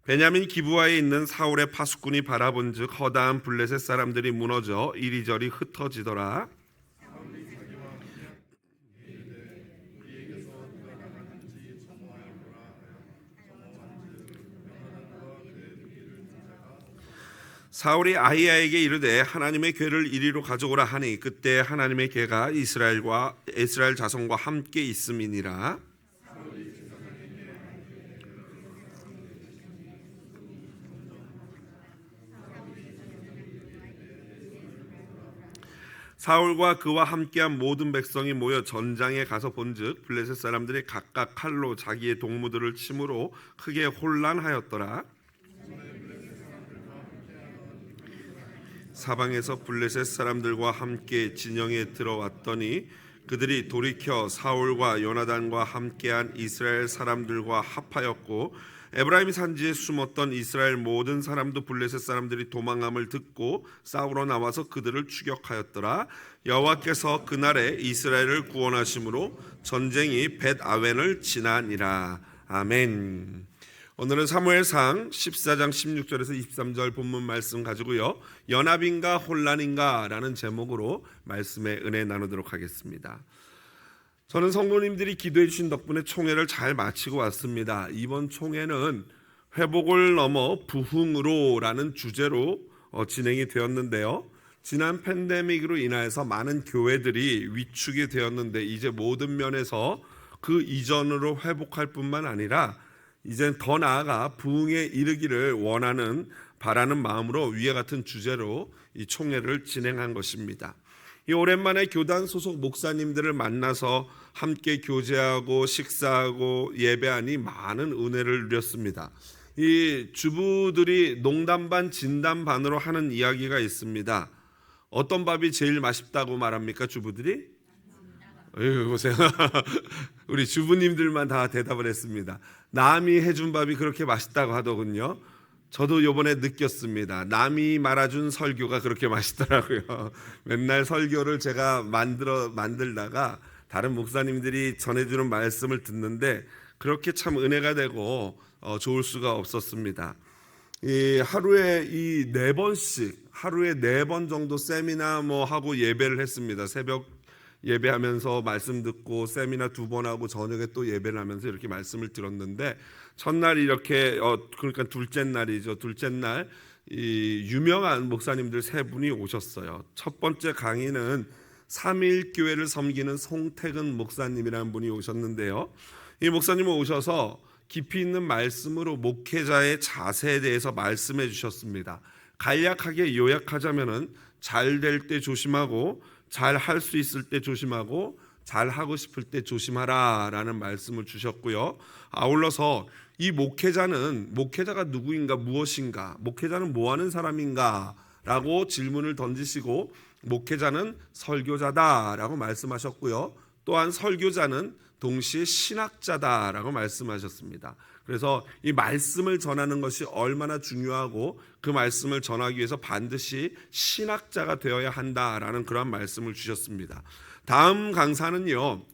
베냐민 기브아에 있는 사울의 파수꾼이 바라본즉 허다한 블레셋 사람들이 무너져 이리저리 흩어지더라. 사울이 아히야에게 이르되 하나님의 궤를 이리로 가져오라 하니 그때 하나님의 궤가 이스라엘 자손과 함께 있음이니라. 사울과 그와 함께한 모든 백성이 모여 전장에 가서 본즉 블레셋 사람들이 각각 칼로 자기의 동무들을 침으로 크게 혼란하였더라. 사방에서 블레셋 사람들과 함께 진영에 들어왔더니 그들이 돌이켜 사울과 요나단과 함께한 이스라엘 사람들과 합하였고 에브라임 산지에 숨었던 이스라엘 모든 사람도 블레셋 사람들이 도망함을 듣고 싸우러 나와서 그들을 추격하였더라. 여호와께서 그날에 이스라엘을 구원하심으로 전쟁이 벳아웬을 지나니라. 아멘. 오늘은 사무엘상 14장 16절에서 23절 본문 말씀 가지고요, 연합인가 혼란인가 라는 제목으로 말씀의 은혜 나누도록 하겠습니다. 저는 성도님들이 기도해 주신 덕분에 총회를 잘 마치고 왔습니다. 이번 총회는 회복을 넘어 부흥으로 라는 주제로 진행이 되었는데요, 지난 팬데믹으로 인하여서 많은 교회들이 위축이 되었는데 이제 모든 면에서 그 이전으로 회복할 뿐만 아니라 이제 더 나아가 부흥에 이르기를 바라는 마음으로 위와 같은 주제로 이 총회를 진행한 것입니다. 이 오랜만에 교단 소속 목사님들을 만나서 함께 교제하고 식사하고 예배하니 많은 은혜를 누렸습니다. 이 주부들이 농담 반 진담 반으로 하는 이야기가 있습니다. 어떤 밥이 제일 맛있다고 말합니까, 주부들이? 보세요. 우리 주부님들만 다 대답을 했습니다. 남이 해준 밥이 그렇게 맛있다고 하더군요. 저도 이번에 느꼈습니다. 남이 말아준 설교가 그렇게 맛있더라고요. 맨날 설교를 제가 만들다가 다른 목사님들이 전해주는 말씀을 듣는데 그렇게 참 은혜가 되고 좋을 수가 없었습니다. 하루에 4번 정도 세미나 하고 예배를 했습니다. 새벽 예배하면서 말씀 듣고 세미나 2번 하고 저녁에 또 예배를 하면서 이렇게 말씀을 들었는데, 첫날 이렇게 그러니까 둘째 날이죠. 둘째 날 이 유명한 목사님들 3분이 오셨어요. 첫 번째 강의는 3일 교회를 섬기는 송태근 목사님이라는 분이 오셨는데요, 이 목사님은 오셔서 깊이 있는 말씀으로 목회자의 자세에 대해서 말씀해 주셨습니다. 간략하게 요약하자면은 잘 될 때 조심하고 잘 할 수 있을 때 조심하고 잘 하고 싶을 때 조심하라 라는 말씀을 주셨고요, 아울러서 이 목회자가 누구인가, 무엇인가, 목회자는 뭐하는 사람인가 라고 질문을 던지시고 목회자는 설교자다 라고 말씀하셨고요, 또한 설교자는 동시에 신학자다 라고 말씀하셨습니다. 그래서 이 말씀을 전하는 것이 얼마나 중요하고 그 말씀을 전하기 위해서 반드시 신학자가 되어야 한다라는 그런 말씀을 주셨습니다. 다음 강사는요,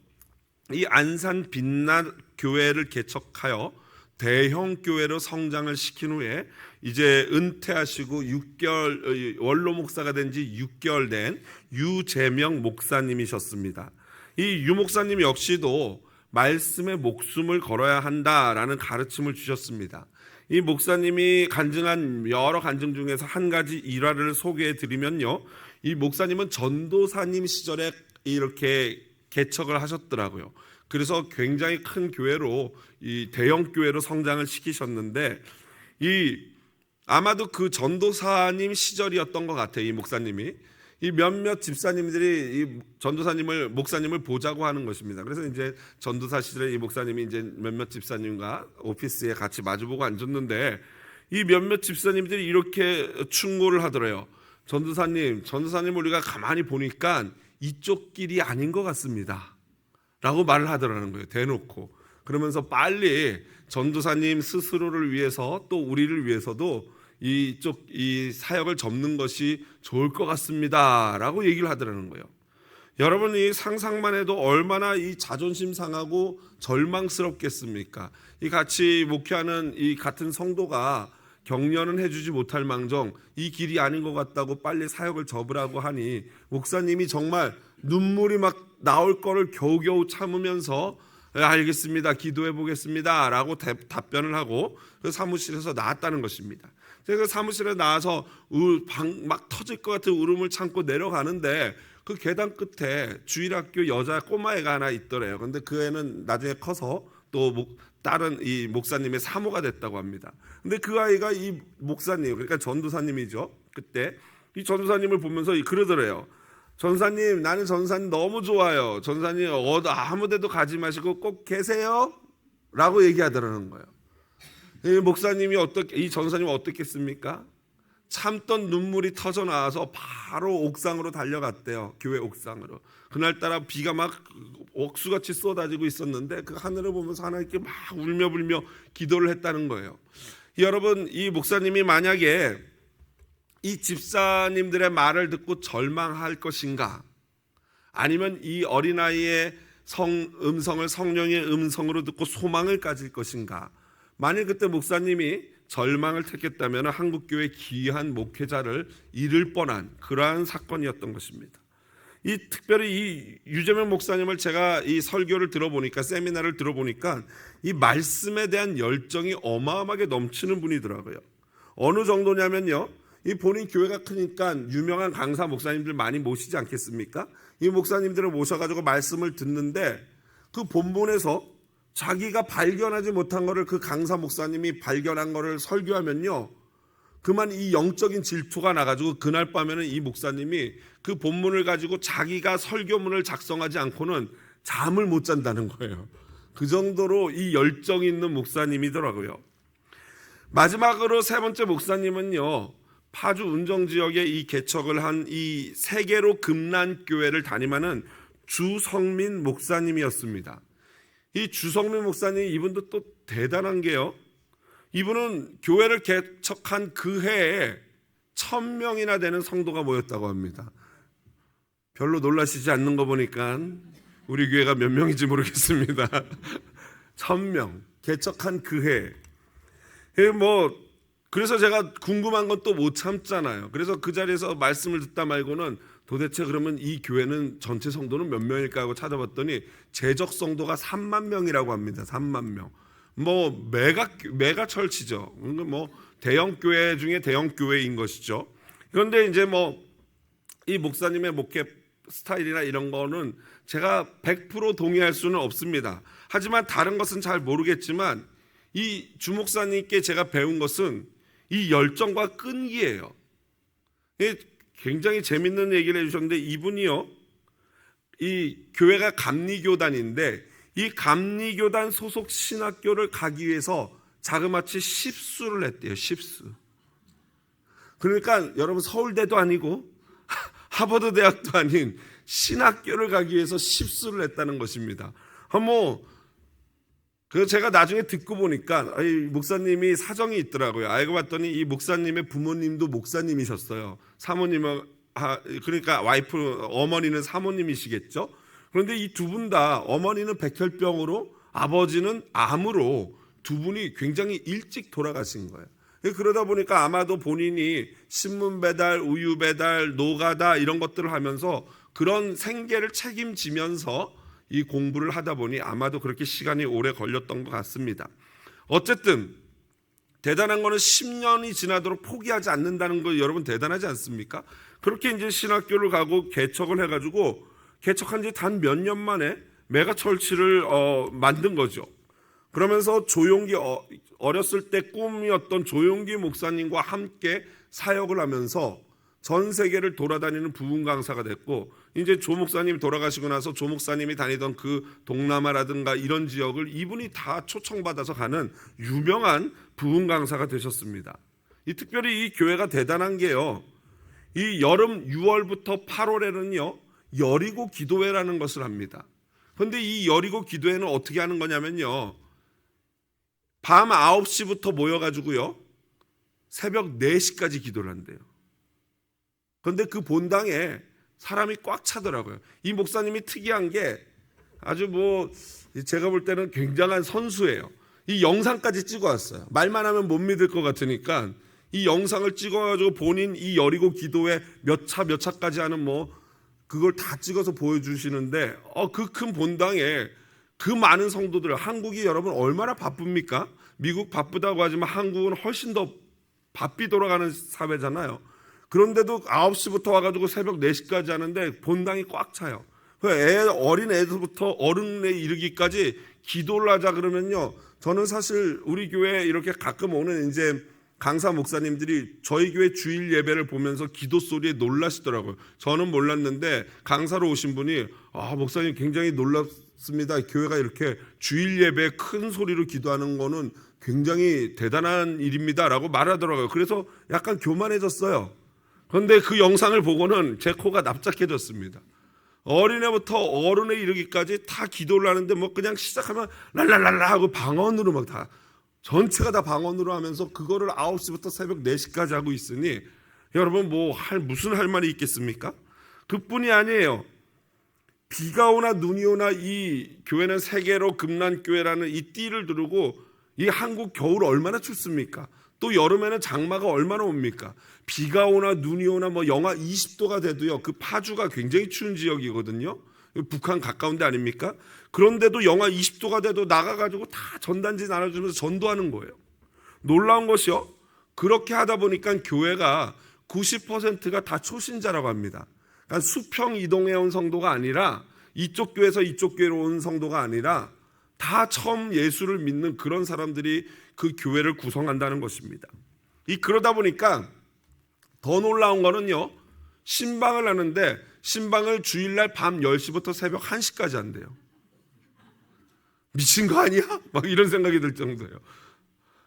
이 안산 빛나 교회를 개척하여 대형 교회로 성장을 시킨 후에 이제 은퇴하시고 6개월 원로 목사가 된 지 6개월 된 유재명 목사님이셨습니다. 이 유 목사님 역시도 말씀에 목숨을 걸어야 한다라는 가르침을 주셨습니다. 이 목사님이 간증한 여러 간증 중에서 한 가지 일화를 소개해 드리면요, 이 목사님은 전도사님 시절에 이렇게 개척을 하셨더라고요. 그래서 굉장히 큰 교회로, 이 대형 교회로 성장을 시키셨는데, 아마도 그 전도사님 시절이었던 것 같아요. 이 목사님이 이 몇몇 집사님들이 이 목사님을 보자고 하는 것입니다. 그래서 이제 전도사 시절에 이 목사님이 이제 몇몇 집사님과 오피스에 같이 마주보고 앉았는데, 이 몇몇 집사님들이 이렇게 충고를 하더래요. 전도사님 우리가 가만히 보니까 이쪽 길이 아닌 것 같습니다 라고 말을 하더라는 거예요, 대놓고. 그러면서 빨리 전도사님 스스로를 위해서 또 우리를 위해서도 이 사역을 접는 것이 좋을 것 같습니다 라고 얘기를 하더라는 거예요. 여러분이 상상만 해도 얼마나 이 자존심 상하고 절망스럽겠습니까? 이 같이 목회하는 이 같은 성도가 격려는 해주지 못할 망정 이 길이 아닌 것 같다고 빨리 사역을 접으라고 하니 목사님이 정말 눈물이 막 나올 거를 겨우겨우 참으면서 알겠습니다, 기도해 보겠습니다 라고 답변을 하고 그 사무실에서 나왔다는 것입니다. 제가 그 사무실에 나와서 막 터질 것 같은 울음을 참고 내려가는데 그 계단 끝에 주일학교 여자 꼬마애가 하나 있더래요. 근데 그 애는 나중에 커서 또 다른 이 목사님의 사모가 됐다고 합니다. 근데 그 아이가 이 목사님, 그러니까 전도사님이죠. 그때 이 전도사님을 보면서 그러더래요. 전사님, 나는 전사님 너무 좋아요. 전사님 아무 데도 가지 마시고 꼭 계세요 라고 얘기하더라는 거예요. 이 목사님이 이 전사님이 어떻겠습니까? 참던 눈물이 터져 나와서 바로 옥상으로 달려갔대요. 교회 옥상으로. 그날따라 비가 막 옥수같이 쏟아지고 있었는데 그 하늘을 보면서 하나님께 막 울며 불며 기도를 했다는 거예요. 여러분, 이 목사님이 만약에 이 집사님들의 말을 듣고 절망할 것인가, 아니면 이 어린아이의 음성을 성령의 음성으로 듣고 소망을 가질 것인가, 만일 그때 목사님이 절망을 택했다면 한국교회 귀한 목회자를 잃을 뻔한 그러한 사건이었던 것입니다. 특별히 이 유재명 목사님을 제가 이 설교를 들어보니까, 세미나를 들어보니까 이 말씀에 대한 열정이 어마어마하게 넘치는 분이더라고요. 어느 정도냐면요, 이 본인 교회가 크니까 유명한 강사 목사님들 많이 모시지 않겠습니까? 이 목사님들을 모셔가지고 말씀을 듣는데 그 본문에서 자기가 발견하지 못한 거를 그 강사 목사님이 발견한 거를 설교하면요, 그만 이 영적인 질투가 나가지고 그날 밤에는 이 목사님이 그 본문을 가지고 자기가 설교문을 작성하지 않고는 잠을 못 잔다는 거예요. 그 정도로 이 열정 있는 목사님이더라고요. 마지막으로 세 번째 목사님은요, 파주 운정 지역에 이 개척을 한 이 세계로 금난교회를 담임하는 주성민 목사님이었습니다. 이 주성민 목사님, 이분도 또 대단한 게요, 이분은 교회를 개척한 그 해에 1000명이나 되는 성도가 모였다고 합니다. 별로 놀라시지 않는 거 보니까 우리 교회가 몇 명인지 모르겠습니다. 1000명 개척한 그 해. 그래서 제가 궁금한 건 또 못 참잖아요. 그래서 그 자리에서 말씀을 듣다 말고는 도대체 그러면 이 교회는 전체 성도는 몇 명일까 하고 찾아봤더니 재적 성도가 3만 명이라고 합니다. 3만 명. 메가 철치죠. 대형 교회 중에 대형 교회인 것이죠. 그런데 이제 이 목사님의 목회 스타일이나 이런 거는 제가 100% 동의할 수는 없습니다. 하지만 다른 것은 잘 모르겠지만 이 주목사님께 제가 배운 것은 이 열정과 끈기예요. 굉장히 재밌는 얘기를 해주셨는데, 이분이요, 이 교회가 감리교단인데 이 감리교단 소속 신학교를 가기 위해서 자그마치 10수를 했대요. 10수. 그러니까 여러분, 서울대도 아니고 하버드 대학도 아닌 신학교를 가기 위해서 10수를 했다는 것입니다. 그래서 제가 나중에 듣고 보니까 이 목사님이 사정이 있더라고요. 알고 봤더니 이 목사님의 부모님도 목사님이셨어요. 사모님은, 그러니까 어머니는 사모님이시겠죠. 그런데 이 두 분 다, 어머니는 백혈병으로, 아버지는 암으로 두 분이 굉장히 일찍 돌아가신 거예요. 그러다 보니까 아마도 본인이 신문 배달, 우유 배달, 노가다 이런 것들을 하면서 그런 생계를 책임지면서 이 공부를 하다 보니 아마도 그렇게 시간이 오래 걸렸던 것 같습니다. 어쨌든 대단한 거는 10년이 지나도록 포기하지 않는다는 거, 여러분 대단하지 않습니까? 그렇게 이제 신학교를 가고 개척을 해가지고 개척한 지 단 몇 년 만에 메가철치를 만든 거죠. 그러면서 어렸을 때 꿈이었던 조용기 목사님과 함께 사역을 하면서 전 세계를 돌아다니는 부흥 강사가 됐고, 이제 조 목사님이 돌아가시고 나서 조 목사님이 다니던 그 동남아라든가 이런 지역을 이분이 다 초청받아서 가는 유명한 부흥 강사가 되셨습니다. 특별히 이 교회가 대단한 게요, 이 여름 6월부터 8월에는요 여리고 기도회라는 것을 합니다. 그런데 이 여리고 기도회는 어떻게 하는 거냐면요, 밤 9시부터 모여가지고요 새벽 4시까지 기도를 한대요. 그런데 그 본당에 사람이 꽉 차더라고요. 이 목사님이 특이한 게 아주 제가 볼 때는 굉장한 선수예요. 이 영상까지 찍어왔어요. 말만 하면 못 믿을 것 같으니까 이 영상을 찍어가지고 본인 이 여리고 기도회 몇 차까지 하는 그걸 다 찍어서 보여주시는데 그 큰 본당에 그 많은 성도들, 한국이 여러분 얼마나 바쁩니까? 미국 바쁘다고 하지만 한국은 훨씬 더 바삐 돌아가는 사회잖아요. 그런데도 9시부터 와가지고 새벽 4시까지 하는데 본당이 꽉 차요. 어린 애들부터 어른에 이르기까지 기도를 하자 그러면요. 저는 사실 우리 교회에 이렇게 가끔 오는 이제 강사 목사님들이 저희 교회 주일 예배를 보면서 기도 소리에 놀라시더라고요. 저는 몰랐는데 강사로 오신 분이 목사님 굉장히 놀랍습니다. 교회가 이렇게 주일 예배에 큰 소리로 기도하는 거는 굉장히 대단한 일입니다 라고 말하더라고요. 그래서 약간 교만해졌어요. 그런데 그 영상을 보고는 제 코가 납작해졌습니다. 어린애부터 어른에 이르기까지 다 기도를 하는데 그냥 시작하면 랄랄랄라 하고 방언으로 다 전체가 다 방언으로 하면서 그거를 9시부터 새벽 4시까지 하고 있으니 여러분 무슨 할 말이 있겠습니까? 그뿐이 아니에요. 비가 오나 눈이 오나 이 교회는 세계로 금난교회라는 이 띠를 두르고 이 한국 겨울 얼마나 춥습니까? 또 여름에는 장마가 얼마나 옵니까? 비가 오나 눈이 오나 영하 20도가 돼도요. 그 파주가 굉장히 추운 지역이거든요. 북한 가까운 데 아닙니까? 그런데도 영하 20도가 돼도 나가가지고 다 전단지 나눠주면서 전도하는 거예요. 놀라운 것이요. 그렇게 하다 보니까 교회가 90%가 다 초신자라고 합니다. 그러니까 수평 이동해온 성도가 아니라 이쪽 교회에서 이쪽 교회로 온 성도가 아니라 다 처음 예수를 믿는 그런 사람들이 그 교회를 구성한다는 것입니다. 그러다 보니까 더 놀라운 거는요. 신방을 하는데 신방을 주일날 밤 10시부터 새벽 1시까지 한대요. 미친 거 아니야? 이런 생각이 들 정도예요.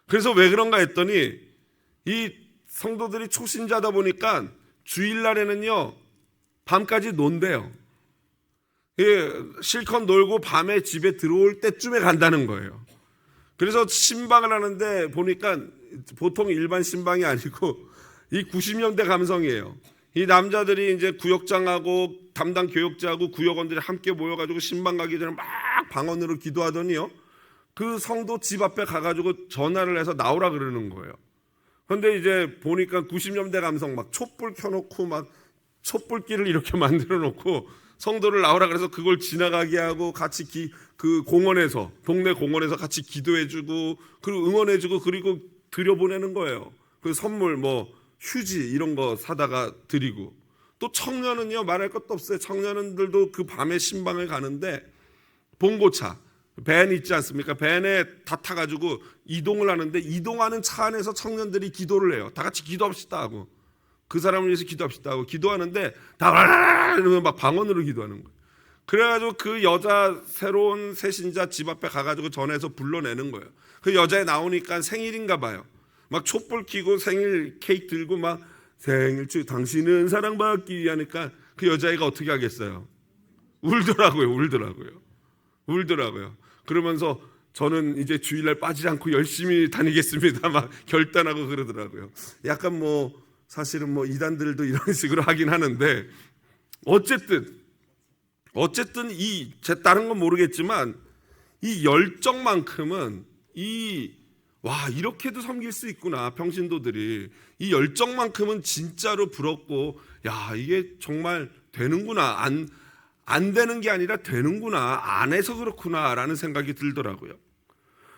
그래서 왜 그런가 했더니 이 성도들이 초신자다 보니까 주일날에는요. 밤까지 논대요. 실컷 놀고 밤에 집에 들어올 때쯤에 간다는 거예요. 그래서 신방을 하는데 보니까 보통 일반 신방이 아니고 이 90년대 감성이에요. 이 남자들이 이제 구역장하고 담당 교역자하고 구역원들이 함께 모여가지고 신방 가기 전에 막 방언으로 기도하더니요. 그 성도 집 앞에 가가지고 전화를 해서 나오라 그러는 거예요. 그런데 이제 보니까 90년대 감성 촛불 켜놓고 촛불길을 이렇게 만들어 놓고 성도를 나오라 그래서 그걸 지나가게 하고 같이 그 공원에서 동네 공원에서 같이 기도해주고 그리고 응원해주고 그리고 들여보내는 거예요. 그 선물 휴지 이런 거 사다가 드리고 또 청년은요 말할 것도 없어요. 청년들도 그 밤에 신방을 가는데 봉고차 밴 있지 않습니까? 밴에 다 타가지고 이동을 하는데 이동하는 차 안에서 청년들이 기도를 해요. 다 같이 기도합시다 하고 그 사람을 위해서 기도합시다 하고 기도하는데 다 이러면 방언으로 기도하는 거예요. 그래가지고 그 여자 새로운 새신자 집 앞에 가가지고 전해서 불러내는 거예요. 그 여자애 나오니까 생일인가 봐요. 촛불 켜고 생일 케이크 들고 생일 축 당신은 사랑받기 위하니까 그 여자애가 어떻게 하겠어요? 울더라고요. 그러면서 저는 이제 주일날 빠지지 않고 열심히 다니겠습니다. 결단하고 그러더라고요. 약간 사실은 이단들도 이런 식으로 하긴 하는데 어쨌든 다른 건 모르겠지만 이 열정만큼은 이렇게도 섬길 수 있구나 평신도들이 이 열정만큼은 진짜로 부럽고 이게 정말 되는구나 안 되는 게 아니라 되는구나 안 해서 그렇구나라는 생각이 들더라고요.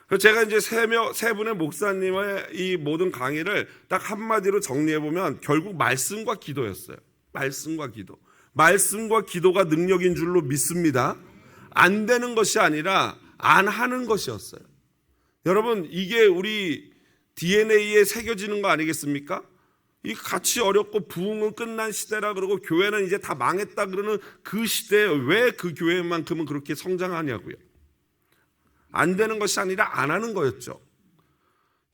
그래서 제가 이제 세 분의 목사님의 이 모든 강의를 딱 한마디로 정리해 보면 결국 말씀과 기도였어요. 말씀과 기도가 능력인 줄로 믿습니다. 안 되는 것이 아니라 안 하는 것이었어요. 여러분 이게 우리 DNA에 새겨지는 거 아니겠습니까? 이 같이 어렵고 부흥은 끝난 시대라 그러고 교회는 이제 다 망했다 그러는 그 시대에 왜 그 교회만큼은 그렇게 성장하냐고요. 안 되는 것이 아니라 안 하는 거였죠.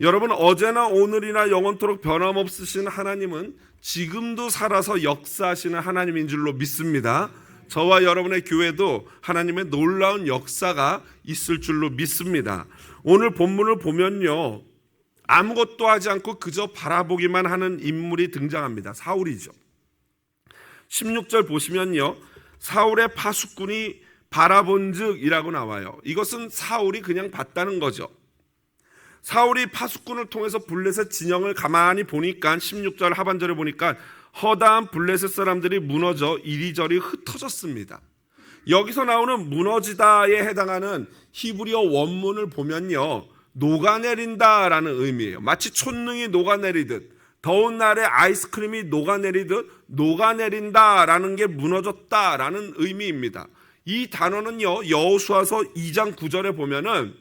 여러분 어제나 오늘이나 영원토록 변함없으신 하나님은 지금도 살아서 역사하시는 하나님인 줄로 믿습니다. 저와 여러분의 교회도 하나님의 놀라운 역사가 있을 줄로 믿습니다. 오늘 본문을 보면요 아무것도 하지 않고 그저 바라보기만 하는 인물이 등장합니다. 사울이죠. 16절 보시면요, 사울의 파수꾼이 바라본즉이라고 나와요. 이것은 사울이 그냥 봤다는 거죠. 사울이 파수꾼을 통해서 블레셋 진영을 가만히 보니까 16절 하반절에 보니까 허다한 블레셋 사람들이 무너져 이리저리 흩어졌습니다. 여기서 나오는 무너지다에 해당하는 히브리어 원문을 보면요, 녹아내린다라는 의미예요. 마치 촛능이 녹아내리듯, 더운 날에 아이스크림이 녹아내리듯 녹아내린다라는 게 무너졌다라는 의미입니다. 이 단어는요, 여호수아서 2장 9절에 보면은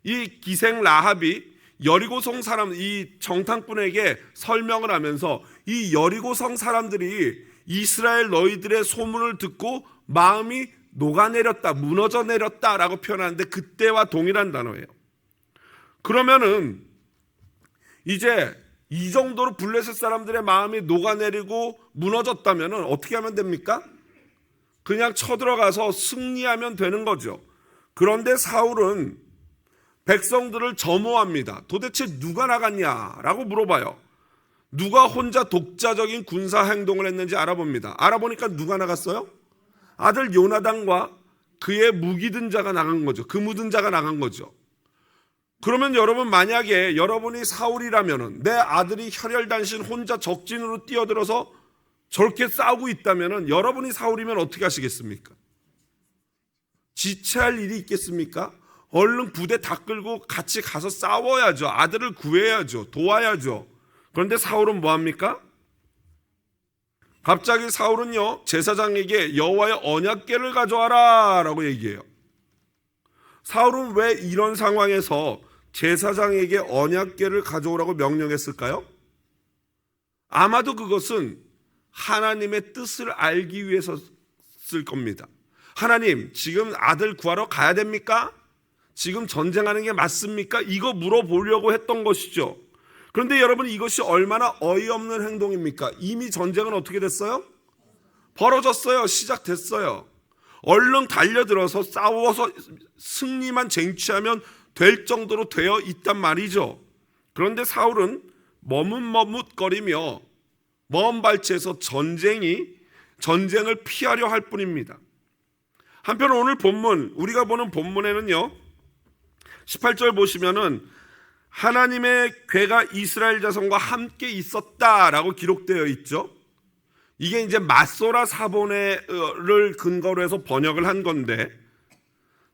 이 기생 라합이 여리고성 사람, 이 정탐꾼에게 설명을 하면서 이 여리고성 사람들이 이스라엘 너희들의 소문을 듣고 마음이 녹아내렸다, 무너져 내렸다라고 표현하는데 그때와 동일한 단어예요. 그러면은 이제 이 정도로 블레셋 사람들의 마음이 녹아내리고 무너졌다면은 어떻게 하면 됩니까? 그냥 쳐들어가서 승리하면 되는 거죠. 그런데 사울은 백성들을 점호합니다. 도대체 누가 나갔냐라고 물어봐요. 누가 혼자 독자적인 군사 행동을 했는지 알아봅니다. 알아보니까 누가 나갔어요? 아들 요나단과 그의 무기 든 자가 나간 거죠. 그 묻은 자가 나간 거죠. 그러면 여러분, 만약에 여러분이 사울이라면은 내 아들이 혈혈단신 혼자 적진으로 뛰어들어서 저렇게 싸우고 있다면은 여러분이 사울이면 어떻게 하시겠습니까? 지체할 일이 있겠습니까? 얼른 부대 다 끌고 같이 가서 싸워야죠. 아들을 구해야죠. 도와야죠. 그런데 사울은 뭐합니까? 갑자기 사울은요, 제사장에게 여호와의 언약궤를 가져와라 라고 얘기해요. 사울은 왜 이런 상황에서 제사장에게 언약궤를 가져오라고 명령했을까요? 아마도 그것은 하나님의 뜻을 알기 위해서였을 겁니다. 하나님, 지금 아들 구하러 가야 됩니까? 지금 전쟁하는 게 맞습니까? 이거 물어보려고 했던 것이죠. 그런데 여러분, 이것이 얼마나 어이없는 행동입니까? 이미 전쟁은 어떻게 됐어요? 벌어졌어요. 시작됐어요. 얼른 달려들어서 싸워서 승리만 쟁취하면 될 정도로 되어 있단 말이죠. 그런데 사울은 머뭇머뭇거리며 먼 발치에서 전쟁을 피하려 할 뿐입니다. 한편 오늘 본문, 우리가 보는 본문에는요, 18절 보시면은 하나님의 궤가 이스라엘 자손과 함께 있었다라고 기록되어 있죠. 이게 이제 마소라 사본을 근거로 해서 번역을 한 건데,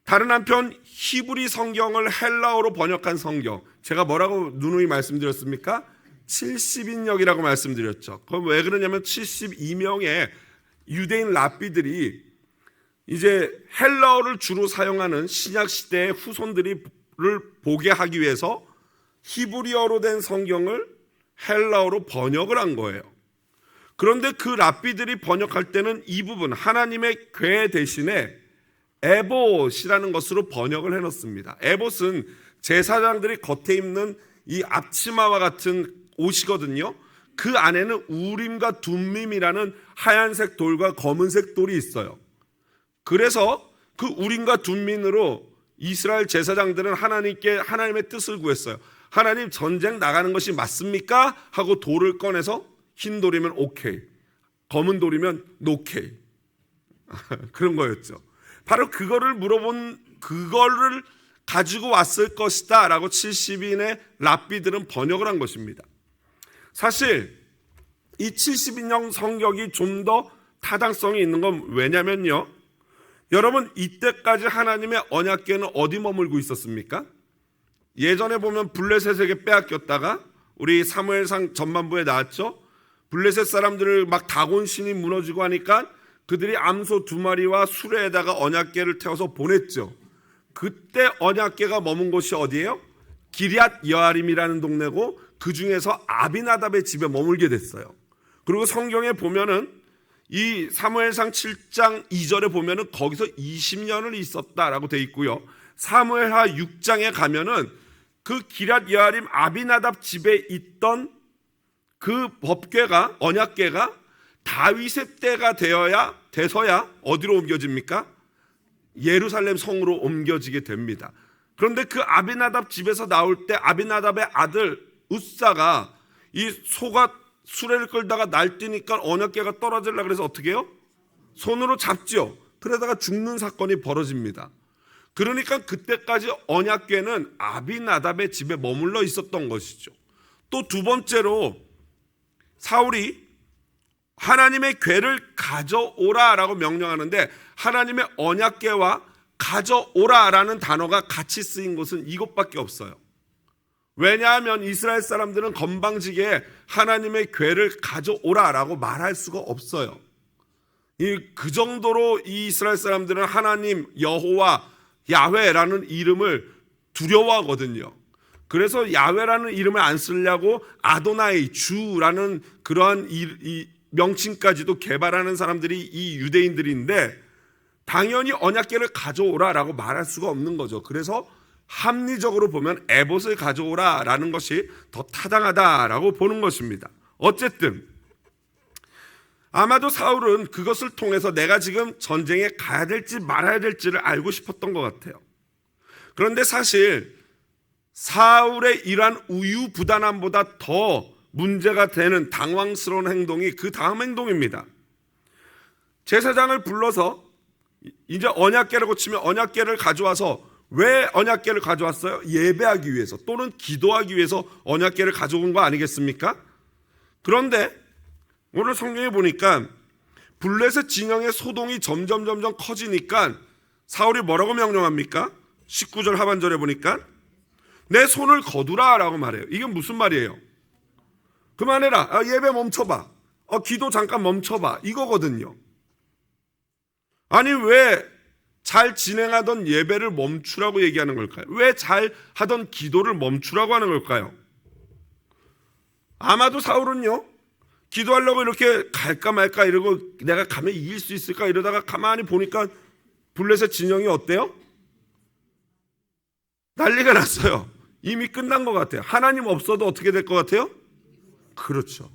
다른 한편 히브리 성경을 헬라어로 번역한 성경, 제가 뭐라고 누누이 말씀드렸습니까? 70인역이라고 말씀드렸죠. 그럼 왜 그러냐면 72명의 유대인 랍비들이 이제 헬라어를 주로 사용하는 신약 시대의 후손들을 보게 하기 위해서 히브리어로 된 성경을 헬라어로 번역을 한 거예요. 그런데 그 랍비들이 번역할 때는 이 부분, 하나님의 궤 대신에 에봇이라는 것으로 번역을 해놓습니다. 에봇은 제사장들이 겉에 입는 이 앞치마와 같은 옷이거든요. 그 안에는 우림과 둠밈이라는 하얀색 돌과 검은색 돌이 있어요. 그래서 그 우림과 둠밈으로 이스라엘 제사장들은 하나님께 하나님의 뜻을 구했어요. 하나님, 전쟁 나가는 것이 맞습니까? 하고 돌을 꺼내서 흰 돌이면 오케이, 검은 돌이면 노케이 그런 거였죠. 바로 그거를 그거를 가지고 왔을 것이다 라고 70인의 랍비들은 번역을 한 것입니다. 사실 이 70인형 성격이 좀 더 타당성이 있는 건 왜냐면요, 여러분, 이때까지 하나님의 언약궤는 어디 머물고 있었습니까? 예전에 보면 블레셋에게 빼앗겼다가 우리 사무엘상 전반부에 나왔죠. 블레셋 사람들을 막 다곤 신이 무너지고 하니까 그들이 암소 2마리와 수레에다가 언약궤를 태워서 보냈죠. 그때 언약궤가 머문 곳이 어디예요? 기럇 여아림이라는 동네고, 그 중에서 아비나답의 집에 머물게 됐어요. 그리고 성경에 보면은 이 사무엘상 7장 2절에 보면은 거기서 20년을 있었다라고 돼 있고요. 사무엘하 6장에 가면은 그 기럇 여아림 아비나답 집에 있던 그 법궤가, 언약궤가 다윗의 때가 돼서야 어디로 옮겨집니까? 예루살렘 성으로 옮겨지게 됩니다. 그런데 그 아비나답 집에서 나올 때 아비나답의 아들 웃사가 이 소가 수레를 끌다가 날뛰니까 언약궤가 떨어지려고 그래서 어떻게 해요? 손으로 잡죠. 그러다가 죽는 사건이 벌어집니다. 그러니까 그때까지 언약궤는 아비나답의 집에 머물러 있었던 것이죠. 또 두 번째로 사울이 하나님의 궤를 가져오라라고 명령하는데 하나님의 언약궤와 가져오라라는 단어가 같이 쓰인 곳은 이것밖에 없어요. 왜냐하면 이스라엘 사람들은 건방지게 하나님의 궤를 가져오라라고 말할 수가 없어요. 그 정도로 이 이스라엘 사람들은 하나님 여호와 야훼라는 이름을 두려워하거든요. 그래서 야훼라는 이름을 안 쓰려고 아도나이 주라는 그러한 이 명칭까지도 개발하는 사람들이 이 유대인들인데 당연히 언약궤를 가져오라라고 말할 수가 없는 거죠. 그래서 합리적으로 보면 에봇을 가져오라라는 것이 더 타당하다라고 보는 것입니다. 어쨌든 아마도 사울은 그것을 통해서 내가 지금 전쟁에 가야 될지 말아야 될지를 알고 싶었던 것 같아요. 그런데 사실 사울의 이러한 우유부단함보다 더 문제가 되는 당황스러운 행동이 그 다음 행동입니다. 제사장을 불러서 이제 언약궤라고 치면 언약궤를 가져와서 왜 언약궤를 가져왔어요? 예배하기 위해서 또는 기도하기 위해서 언약궤를 가져온 거 아니겠습니까? 그런데 오늘 성경에 보니까 블레셋 진영의 소동이 점점 커지니까 사울이 뭐라고 명령합니까? 19절 하반절에 보니까 내 손을 거두라 라고 말해요. 이게 무슨 말이에요? 그만해라. 예배 멈춰봐. 기도 잠깐 멈춰봐. 이거거든요. 아니 왜 잘 진행하던 예배를 멈추라고 얘기하는 걸까요? 왜 잘 하던 기도를 멈추라고 하는 걸까요? 아마도 사울은요, 기도하려고 이렇게 갈까 말까 이러고 내가 가면 이길 수 있을까 이러다가 가만히 보니까 블레셋 진영이 어때요? 난리가 났어요. 이미 끝난 것 같아요. 하나님 없어도 어떻게 될 것 같아요? 그렇죠.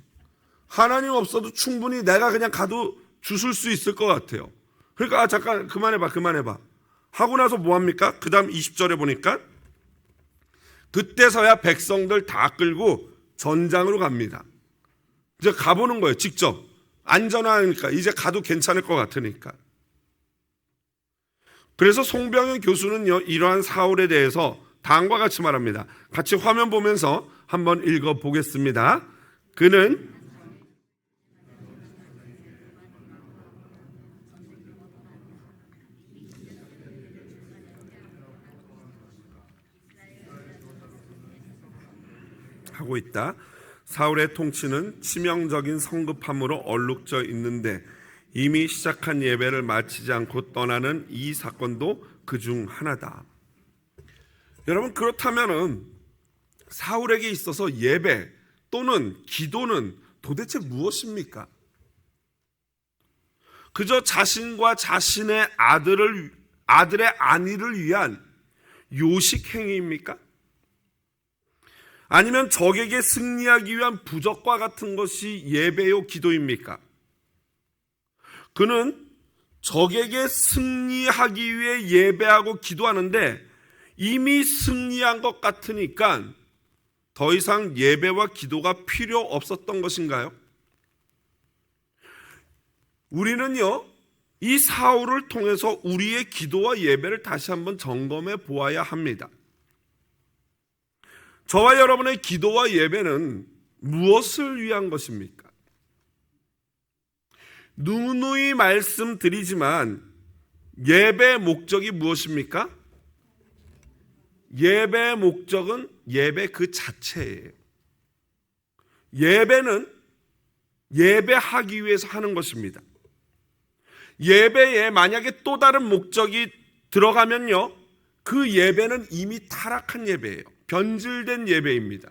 하나님 없어도 충분히 내가 그냥 가도 주술 수 있을 것 같아요. 그러니까 잠깐 그만해봐 하고 나서 뭐합니까? 그 다음 20절에 보니까 그때서야 백성들 다 끌고 전장으로 갑니다. 이제 가보는 거예요. 직접 안전하니까 이제 가도 괜찮을 것 같으니까. 그래서 송병현 교수는요, 이러한 사울에 대해서 다음과 같이 말합니다. 같이 화면 보면서 한번 읽어보겠습니다. 그는 하고 있다. 사울의 통치는 치명적인 성급함으로 얼룩져 있는데 이미 시작한 예배를 마치지 않고 떠나는 이 사건도 그중 하나다. 여러분, 그렇다면은 사울에게 있어서 예배 또는 기도는 도대체 무엇입니까? 그저 자신과 자신의 아들의 안위를 위한 요식 행위입니까? 아니면 적에게 승리하기 위한 부적과 같은 것이 예배요 기도입니까? 그는 적에게 승리하기 위해 예배하고 기도하는데 이미 승리한 것 같으니까 더 이상 예배와 기도가 필요 없었던 것인가요? 우리는요, 이 사울을 통해서 우리의 기도와 예배를 다시 한번 점검해 보아야 합니다. 저와 여러분의 기도와 예배는 무엇을 위한 것입니까? 누누이 말씀드리지만 예배의 목적이 무엇입니까? 예배의 목적은 예배 그 자체예요. 예배는 예배하기 위해서 하는 것입니다. 예배에 만약에 또 다른 목적이 들어가면요, 그 예배는 이미 타락한 예배예요. 변질된 예배입니다.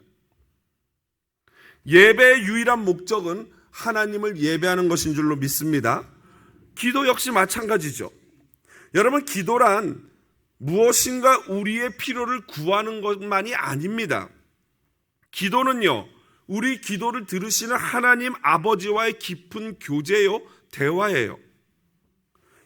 예배의 유일한 목적은 하나님을 예배하는 것인 줄로 믿습니다. 기도 역시 마찬가지죠. 여러분, 기도란 무엇인가 우리의 필요를 구하는 것만이 아닙니다. 기도는요, 우리 기도를 들으시는 하나님 아버지와의 깊은 교제요, 대화예요.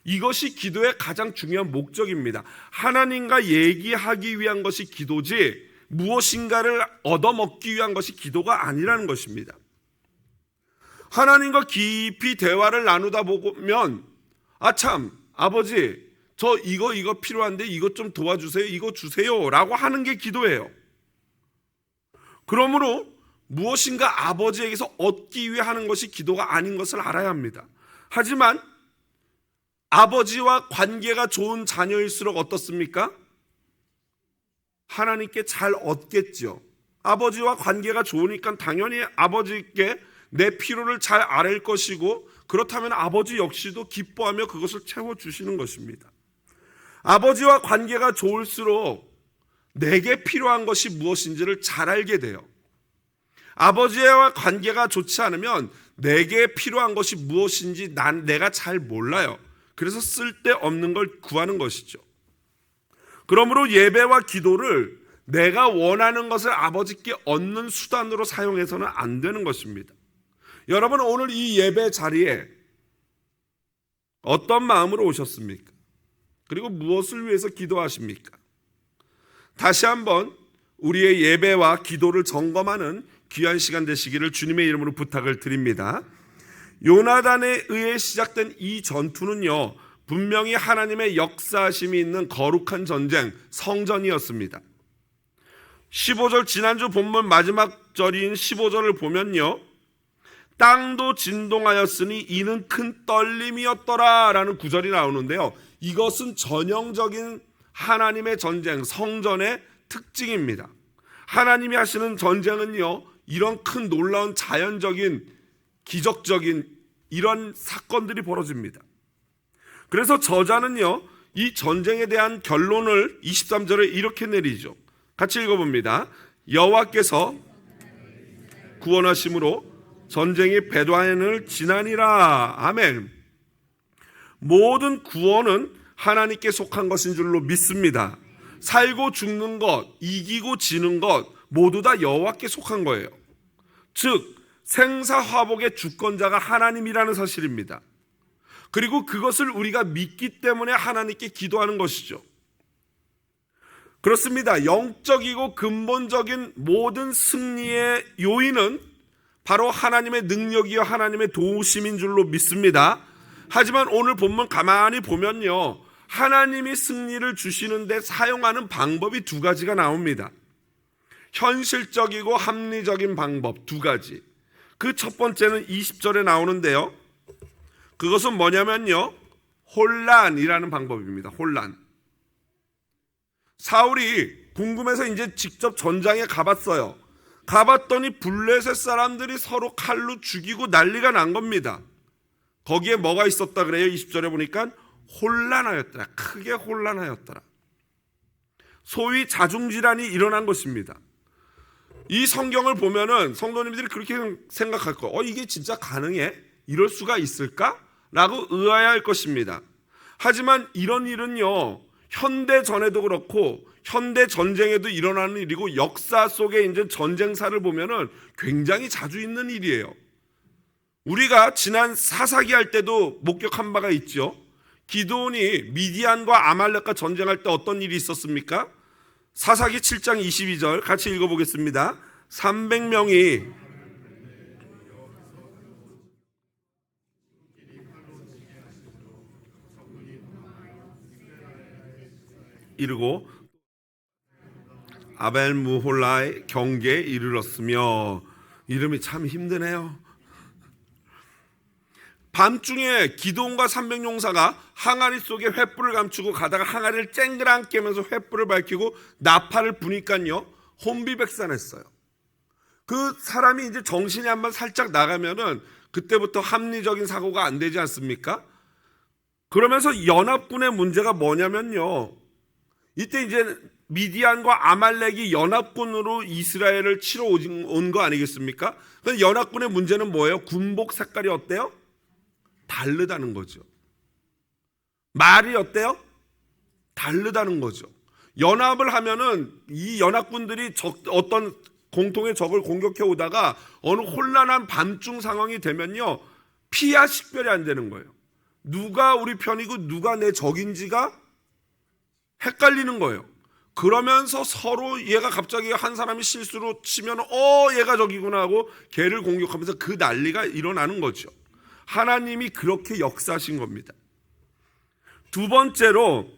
이것이 기도의 가장 중요한 목적입니다. 하나님과 얘기하기 위한 것이 기도지 무엇인가를 얻어먹기 위한 것이 기도가 아니라는 것입니다. 하나님과 깊이 대화를 나누다 보면 참 아버지 저 이거 필요한데 이것 좀 도와주세요, 이거 주세요 라고 하는 게 기도예요. 그러므로 무엇인가 아버지에게서 얻기 위해 하는 것이 기도가 아닌 것을 알아야 합니다. 하지만 아버지와 관계가 좋은 자녀일수록 어떻습니까? 하나님께 잘 얻겠죠. 아버지와 관계가 좋으니까 당연히 아버지께 내 필요를 잘 아뢰 것이고, 그렇다면 아버지 역시도 기뻐하며 그것을 채워주시는 것입니다. 아버지와 관계가 좋을수록 내게 필요한 것이 무엇인지를 잘 알게 돼요. 아버지와 관계가 좋지 않으면 내게 필요한 것이 무엇인지 내가 잘 몰라요. 그래서 쓸데없는 걸 구하는 것이죠. 그러므로 예배와 기도를 내가 원하는 것을 아버지께 얻는 수단으로 사용해서는 안 되는 것입니다. 여러분, 오늘 이 예배 자리에 어떤 마음으로 오셨습니까? 그리고 무엇을 위해서 기도하십니까? 다시 한번 우리의 예배와 기도를 점검하는 귀한 시간 되시기를 주님의 이름으로 부탁을 드립니다. 요나단에 의해 시작된 이 전투는요, 분명히 하나님의 역사심이 있는 거룩한 전쟁, 성전이었습니다. 15절, 지난주 본문 마지막 절인 15절을 보면요, 땅도 진동하였으니 이는 큰 떨림이었더라 라는 구절이 나오는데요, 이것은 전형적인 하나님의 전쟁, 성전의 특징입니다. 하나님이 하시는 전쟁은요, 이런 큰 놀라운 자연적인 기적적인 이런 사건들이 벌어집니다. 그래서 저자는요, 이 전쟁에 대한 결론을 23절에 이렇게 내리죠. 같이 읽어봅니다. 여호와께서 구원하심으로 전쟁이 배단을 지나니라. 아멘. 모든 구원은 하나님께 속한 것인 줄로 믿습니다. 살고 죽는 것, 이기고 지는 것 모두 다 여호와께 속한 거예요. 즉 생사화복의 주권자가 하나님이라는 사실입니다. 그리고 그것을 우리가 믿기 때문에 하나님께 기도하는 것이죠. 그렇습니다. 영적이고 근본적인 모든 승리의 요인은 바로 하나님의 능력이요 하나님의 도우심인 줄로 믿습니다. 하지만 오늘 본문 가만히 보면요, 하나님이 승리를 주시는데 사용하는 방법이 두 가지가 나옵니다. 현실적이고 합리적인 방법 두 가지. 그 첫 번째는 20절에 나오는데요, 그것은 뭐냐면요, 혼란이라는 방법입니다. 혼란. 사울이 궁금해서 이제 직접 전장에 가봤어요. 가봤더니 블레셋 사람들이 서로 칼로 죽이고 난리가 난 겁니다. 거기에 뭐가 있었다 그래요? 20절에 보니까 혼란하였더라. 크게 혼란하였더라. 소위 자중질환이 일어난 것입니다. 이 성경을 보면은 성도님들이 그렇게 생각할 거예요. 이게 진짜 가능해? 이럴 수가 있을까? 라고 의아해할 것입니다. 하지만 이런 일은요, 현대 전에도 그렇고 현대 전쟁에도 일어나는 일이고 역사 속에 이제 전쟁사를 보면은 굉장히 자주 있는 일이에요. 우리가 지난 사사기 할 때도 목격한 바가 있죠. 기드온이 미디안과 아말렉과 전쟁할 때 어떤 일이 있었습니까? 사사기 7장 22절 같이 읽어보겠습니다. 300명이 이르고 아벨무홀라의 경계에 이르렀으며, 이름이 참 힘드네요. 밤중에 기드온과 300용사가 항아리 속에 횃불을 감추고 가다가 항아리를 쨍그랑 깨면서 횃불을 밝히고 나팔을 부니까요, 혼비백산했어요. 그 사람이 이제 정신이 한번 살짝 나가면은 그때부터 합리적인 사고가 안 되지 않습니까? 그러면서 연합군의 문제가 뭐냐면요, 이때 이제 미디안과 아말렉이 연합군으로 이스라엘을 치러 온 거 아니겠습니까? 근데 연합군의 문제는 뭐예요? 군복 색깔이 어때요? 다르다는 거죠. 말이 어때요? 다르다는 거죠. 연합을 하면은 이 연합군들이 어떤 공통의 적을 공격해 오다가 어느 혼란한 밤중 상황이 되면요, 피하 식별이 안 되는 거예요. 누가 우리 편이고 누가 내 적인지가 헷갈리는 거예요. 그러면서 서로 얘가 갑자기 한 사람이 실수로 치면 얘가 저기구나 하고 걔를 공격하면서 그 난리가 일어나는 거죠. 하나님이 그렇게 역사하신 겁니다. 두 번째로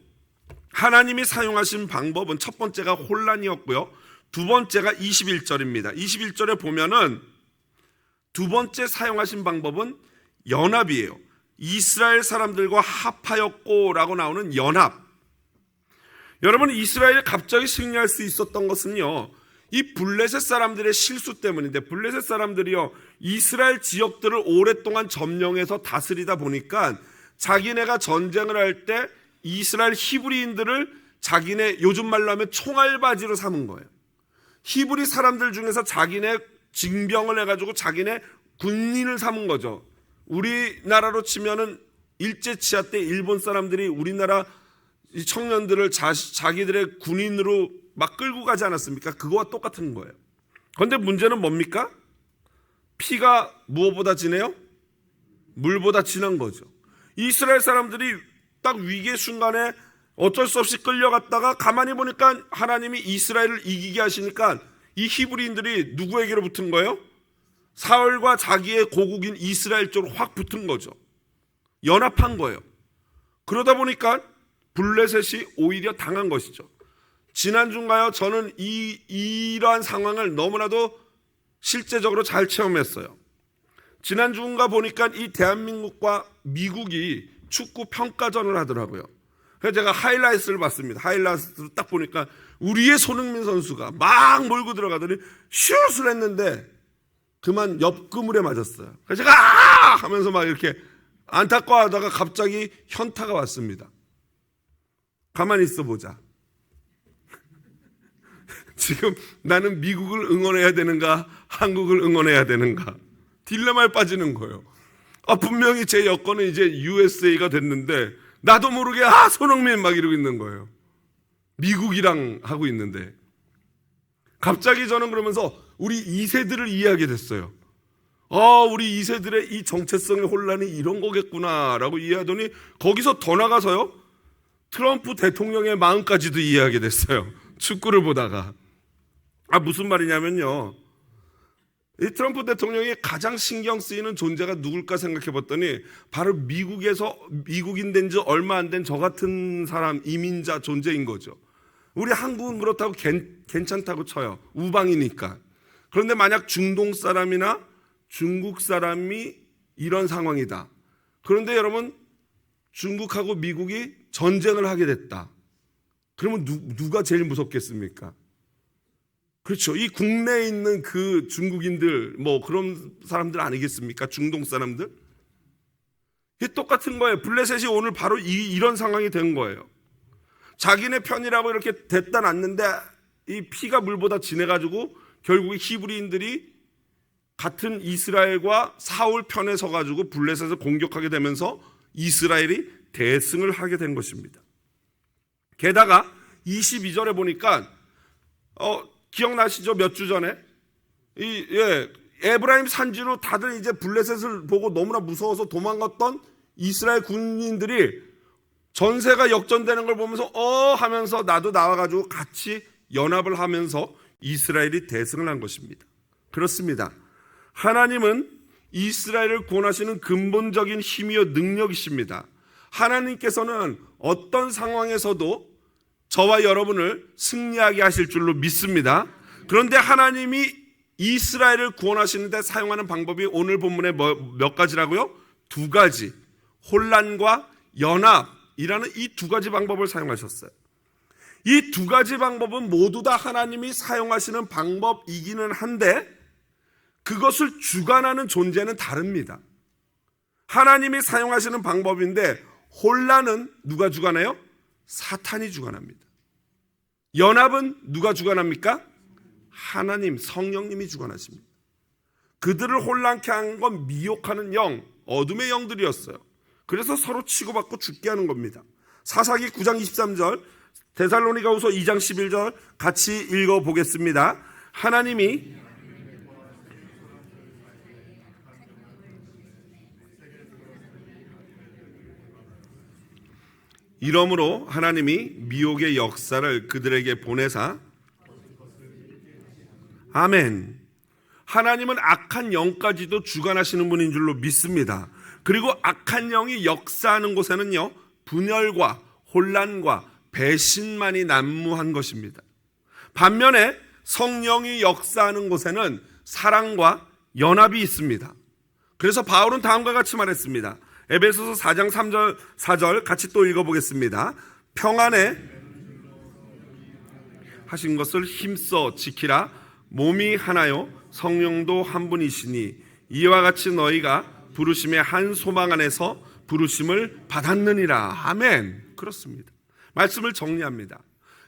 하나님이 사용하신 방법은 첫 번째가 혼란이었고요. 두 번째가 21절입니다. 21절에 보면은 두 번째 사용하신 방법은 연합이에요. 이스라엘 사람들과 합하였고 라고 나오는 연합. 여러분, 이스라엘이 갑자기 승리할 수 있었던 것은요, 이 블레셋 사람들의 실수 때문인데, 블레셋 사람들이요 이스라엘 지역들을 오랫동안 점령해서 다스리다 보니까 자기네가 전쟁을 할 때 이스라엘 히브리인들을 자기네 요즘 말로 하면 총알바지로 삼은 거예요. 히브리 사람들 중에서 자기네 징병을 해가지고 자기네 군인을 삼은 거죠. 우리나라로 치면은 일제치하 때 일본 사람들이 우리나라 청년들을 자기들의 군인으로 막 끌고 가지 않았습니까? 그거와 똑같은 거예요. 그런데 문제는 뭡니까? 피가 무엇보다 진해요? 물보다 진한 거죠. 이스라엘 사람들이 딱 위기의 순간에 어쩔 수 없이 끌려갔다가 가만히 보니까 하나님이 이스라엘을 이기게 하시니까 이 히브리인들이 누구에게로 붙은 거예요? 사울과 자기의 고국인 이스라엘 쪽으로 확 붙은 거죠. 연합한 거예요. 그러다 보니까 블레셋이 오히려 당한 것이죠. 지난주인가요? 저는 이러한 상황을 너무나도 실제적으로 잘 체험했어요. 지난주인가 보니까 이 대한민국과 미국이 축구 평가전을 하더라고요. 그래서 제가 하이라이트를 봤습니다. 하이라이트를 딱 보니까 우리의 손흥민 선수가 막 몰고 들어가더니 슛을 했는데 그만 옆 그물에 맞았어요. 그래서 제가 하면서 막 이렇게 안타까워하다가 갑자기 현타가 왔습니다. 가만히 있어 보자. 지금 나는 미국을 응원해야 되는가 한국을 응원해야 되는가 딜레마에 빠지는 거예요. 분명히 제 여권은 이제 USA가 됐는데 나도 모르게 손흥민 막 이러고 있는 거예요. 미국이랑 하고 있는데 갑자기 저는 그러면서 우리 2세들을 이해하게 됐어요. 우리 2세들의 이 정체성의 혼란이 이런 거겠구나라고 이해하더니 거기서 더 나가서요 트럼프 대통령의 마음까지도 이해하게 됐어요. 축구를 보다가. 무슨 말이냐면요, 이 트럼프 대통령이 가장 신경 쓰이는 존재가 누굴까 생각해 봤더니 바로 미국인 된 지 얼마 안 된 저 같은 사람, 이민자 존재인 거죠. 우리 한국은 그렇다고 괜찮다고 쳐요. 우방이니까. 그런데 만약 중동 사람이나 중국 사람이 이런 상황이다. 그런데 여러분, 중국하고 미국이 전쟁을 하게 됐다. 그러면 누가 제일 무섭겠습니까? 그렇죠. 이 국내에 있는 그 중국인들, 그런 사람들 아니겠습니까? 중동 사람들? 이게 똑같은 거예요. 블레셋이 오늘 바로 이런 상황이 된 거예요. 자기네 편이라고 이렇게 됐다 놨는데 이 피가 물보다 진해가지고 결국에 히브리인들이 같은 이스라엘과 사울 편에 서가지고 블레셋을 공격하게 되면서 이스라엘이 대승을 하게 된 것입니다. 게다가 22절에 보니까 기억나시죠? 몇 주 전에 에브라임 산지로 다들 이제 블레셋을 보고 너무나 무서워서 도망갔던 이스라엘 군인들이 전세가 역전되는 걸 보면서 하면서 나도 나와가지고 같이 연합을 하면서 이스라엘이 대승을 한 것입니다. 그렇습니다. 하나님은 이스라엘을 구원하시는 근본적인 힘이요 능력이십니다. 하나님께서는 어떤 상황에서도 저와 여러분을 승리하게 하실 줄로 믿습니다. 그런데 하나님이 이스라엘을 구원하시는데 사용하는 방법이 오늘 본문에 몇 가지라고요? 두 가지. 혼란과 연합이라는 이 두 가지 방법을 사용하셨어요. 이 두 가지 방법은 모두 다 하나님이 사용하시는 방법이기는 한데 그것을 주관하는 존재는 다릅니다. 하나님이 사용하시는 방법인데 혼란은 누가 주관해요? 사탄이 주관합니다. 연합은 누가 주관합니까? 하나님, 성령님이 주관하십니다. 그들을 혼란케 한 건 미혹하는 영, 어둠의 영들이었어요. 그래서 서로 치고받고 죽게 하는 겁니다. 사사기 9장 23절, 데살로니가후서 2장 11절 같이 읽어보겠습니다. 하나님이 이러므로 하나님이 미혹의 역사를 그들에게 보내사 아멘. 하나님은 악한 영까지도 주관하시는 분인 줄로 믿습니다. 그리고 악한 영이 역사하는 곳에는요, 분열과 혼란과 배신만이 난무한 것입니다. 반면에 성령이 역사하는 곳에는 사랑과 연합이 있습니다. 그래서 바울은 다음과 같이 말했습니다. 에베소서 4장 3절 4절 같이 또 읽어보겠습니다. 평안에 하신 것을 힘써 지키라. 몸이 하나요 성령도 한 분이시니 이와 같이 너희가 부르심의 한 소망 안에서 부르심을 받았느니라. 아멘. 그렇습니다. 말씀을 정리합니다.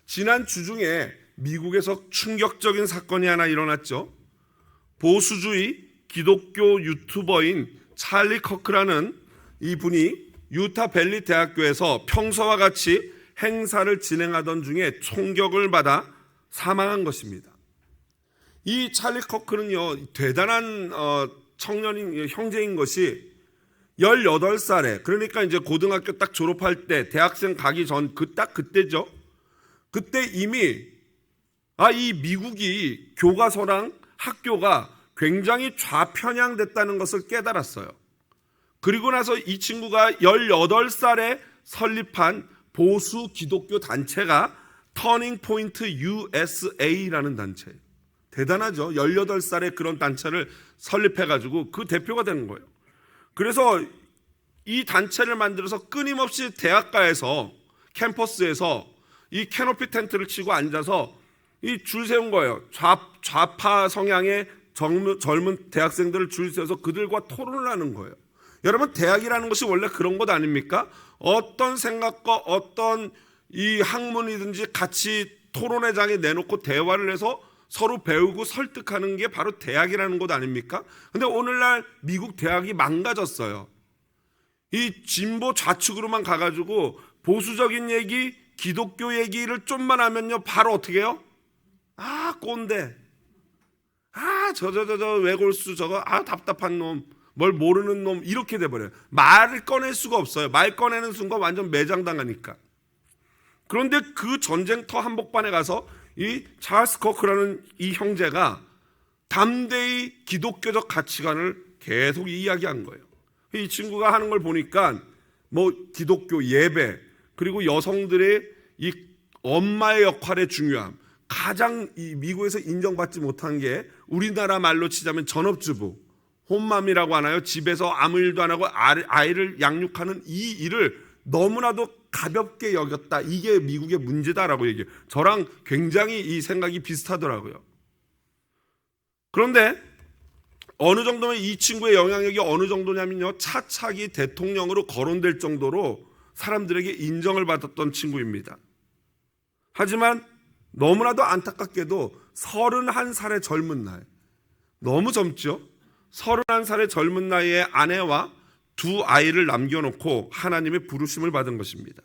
지난 주 중에 미국에서 충격적인 사건이 하나 일어났죠. 보수주의 기독교 유튜버인 찰리 커크라는 이분이 유타 밸리 대학교에서 평소와 같이 행사를 진행하던 중에 총격을 받아 사망한 것입니다. 이 찰리 커크는요, 대단한 청년인 형제인 것이 18살에, 그러니까 이제 고등학교 딱 졸업할 때, 대학생 가기 전 딱 그때죠. 그때 이미 이 미국이 교과서랑 학교가 굉장히 좌편향됐다는 것을 깨달았어요. 그리고 나서 이 친구가 18살에 설립한 보수 기독교 단체가 터닝 포인트 USA라는 단체예요. 대단하죠. 18살에 그런 단체를 설립해가지고 그 대표가 되는 거예요. 그래서 이 단체를 만들어서 끊임없이 대학가에서 캠퍼스에서 이 캐노피 텐트를 치고 앉아서 이 줄 세운 거예요. 좌파 성향의 젊은 대학생들을 줄 세워서 그들과 토론을 하는 거예요. 여러분, 대학이라는 것이 원래 그런 것 아닙니까? 어떤 생각과 어떤 이 학문이든지 같이 토론회장에 내놓고 대화를 해서 서로 배우고 설득하는 게 바로 대학이라는 것 아닙니까? 근데 오늘날 미국 대학이 망가졌어요. 이 진보 좌측으로만 가가지고 보수적인 얘기, 기독교 얘기를 좀만 하면요, 바로 어떻게 해요? 꼰대. 저 외골수 저거, 답답한 놈, 뭘 모르는 놈, 이렇게 돼버려요. 말을 꺼낼 수가 없어요. 말 꺼내는 순간 완전 매장당하니까. 그런데 그 전쟁터 한복판에 가서 이 찰스 커크라는 이 형제가 담대히 기독교적 가치관을 계속 이야기한 거예요. 이 친구가 하는 걸 보니까 뭐 기독교 예배, 그리고 여성들의 이 엄마의 역할의 중요함, 가장 이 미국에서 인정받지 못한 게 우리나라 말로 치자면 전업주부, 홈맘이라고 하나요? 집에서 아무 일도 안 하고 아이를 양육하는 이 일을 너무나도 가볍게 여겼다. 이게 미국의 문제다라고 얘기해요. 저랑 굉장히 이 생각이 비슷하더라고요. 그런데 어느 정도면 이 친구의 영향력이 어느 정도냐면요, 차차기 대통령으로 거론될 정도로 사람들에게 인정을 받았던 친구입니다. 하지만 너무나도 안타깝게도 31살의 젊은 나이, 너무 젊죠? 31살의 젊은 나이에 아내와 2아이를 남겨놓고 하나님의 부르심을 받은 것입니다.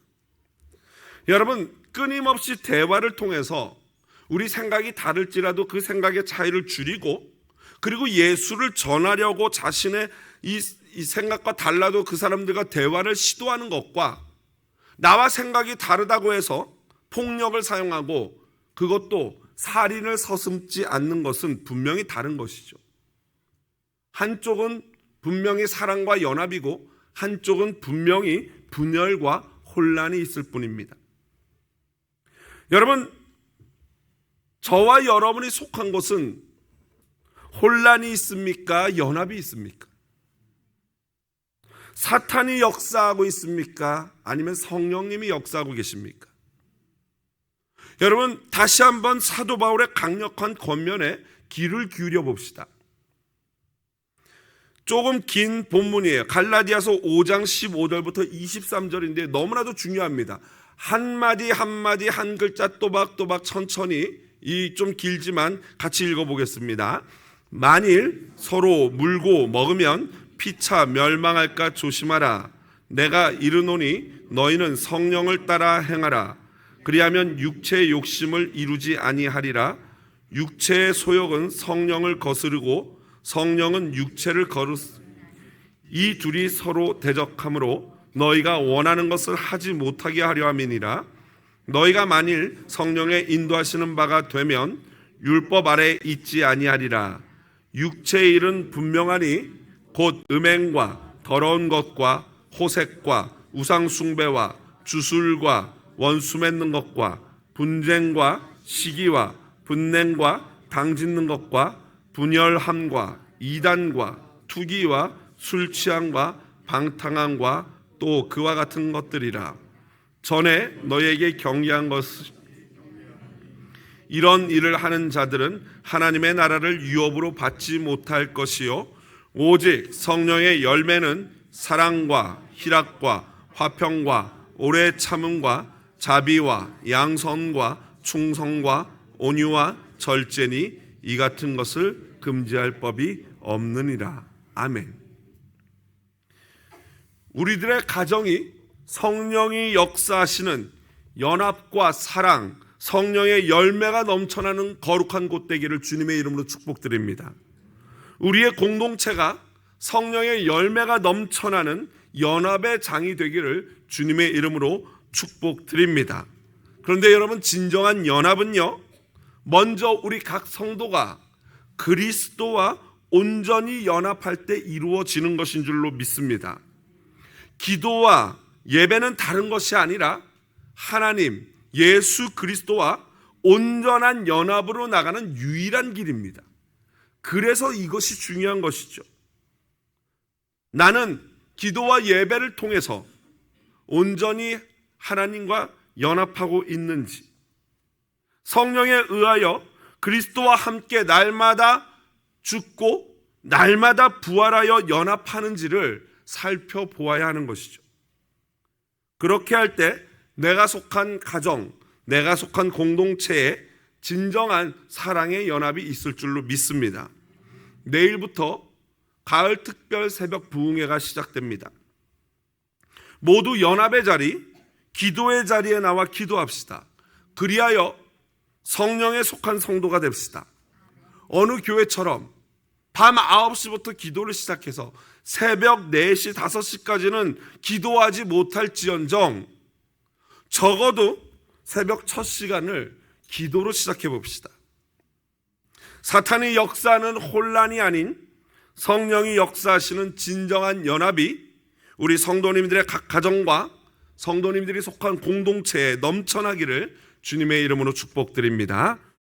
여러분, 끊임없이 대화를 통해서 우리 생각이 다를지라도 그 생각의 차이를 줄이고, 그리고 예수를 전하려고 자신의 이 생각과 달라도 그 사람들과 대화를 시도하는 것과, 나와 생각이 다르다고 해서 폭력을 사용하고 그것도 살인을 서슴지 않는 것은 분명히 다른 것이죠. 한쪽은 분명히 사랑과 연합이고 한쪽은 분명히 분열과 혼란이 있을 뿐입니다. 여러분, 저와 여러분이 속한 곳은 혼란이 있습니까? 연합이 있습니까? 사탄이 역사하고 있습니까? 아니면 성령님이 역사하고 계십니까? 여러분, 다시 한번 사도 바울의 강력한 권면에 귀를 기울여 봅시다. 조금 긴 본문이에요. 갈라디아서 5장 15절부터 23절인데 너무나도 중요합니다. 한마디 한마디 한 글자 또박또박 천천히, 이 좀 길지만 같이 읽어보겠습니다. 만일 서로 물고 먹으면 피차 멸망할까 조심하라. 내가 이르노니 너희는 성령을 따라 행하라. 그리하면 육체의 욕심을 이루지 아니하리라. 육체의 소욕은 성령을 거스르고 성령은 육체를 거르. 이 둘이 서로 대적하므로 너희가 원하는 것을 하지 못하게 하려 함이니라. 너희가 만일 성령의 인도하시는 바가 되면 율법 아래 있지 아니하리라. 육체의 일은 분명하니 곧 음행과 더러운 것과 호색과 우상 숭배와 주술과 원수 맺는 것과 분쟁과 시기와 분냉과 당짓는 것과 분열함과 이단과 투기와 술 취함과 방탕함과 또 그와 같은 것들이라. 전에 너희에게 경계한 것이 이런 일을 하는 자들은 하나님의 나라를 유업으로 받지 못할 것이요 오직 성령의 열매는 사랑과 희락과 화평과 오래 참음과 자비와 양선과 충성과 온유와 절제니 이 같은 것을 금지할 법이 없느니라. 아멘. 우리들의 가정이 성령이 역사하시는 연합과 사랑, 성령의 열매가 넘쳐나는 거룩한 곳 되기를 주님의 이름으로 축복드립니다. 우리의 공동체가 성령의 열매가 넘쳐나는 연합의 장이 되기를 주님의 이름으로 축복드립니다. 그런데 여러분, 진정한 연합은요, 먼저 우리 각 성도가 그리스도와 온전히 연합할 때 이루어지는 것인 줄로 믿습니다. 기도와 예배는 다른 것이 아니라 하나님, 예수 그리스도와 온전한 연합으로 나가는 유일한 길입니다. 그래서 이것이 중요한 것이죠. 나는 기도와 예배를 통해서 온전히 하나님과 연합하고 있는지, 성령에 의하여 그리스도와 함께 날마다 죽고 날마다 부활하여 연합하는지를 살펴보아야 하는 것이죠. 그렇게 할 때 내가 속한 가정, 내가 속한 공동체에 진정한 사랑의 연합이 있을 줄로 믿습니다. 내일부터 가을 특별 새벽 부흥회가 시작됩니다. 모두 연합의 자리, 기도의 자리에 나와 기도합시다. 그리하여 성령에 속한 성도가 됩시다. 어느 교회처럼 밤 9시부터 기도를 시작해서 새벽 4시, 5시까지는 기도하지 못할지언정 적어도 새벽 첫 시간을 기도로 시작해 봅시다. 사탄이 역사하는 혼란이 아닌 성령이 역사하시는 진정한 연합이 우리 성도님들의 각 가정과 성도님들이 속한 공동체에 넘쳐나기를 주님의 이름으로 축복드립니다.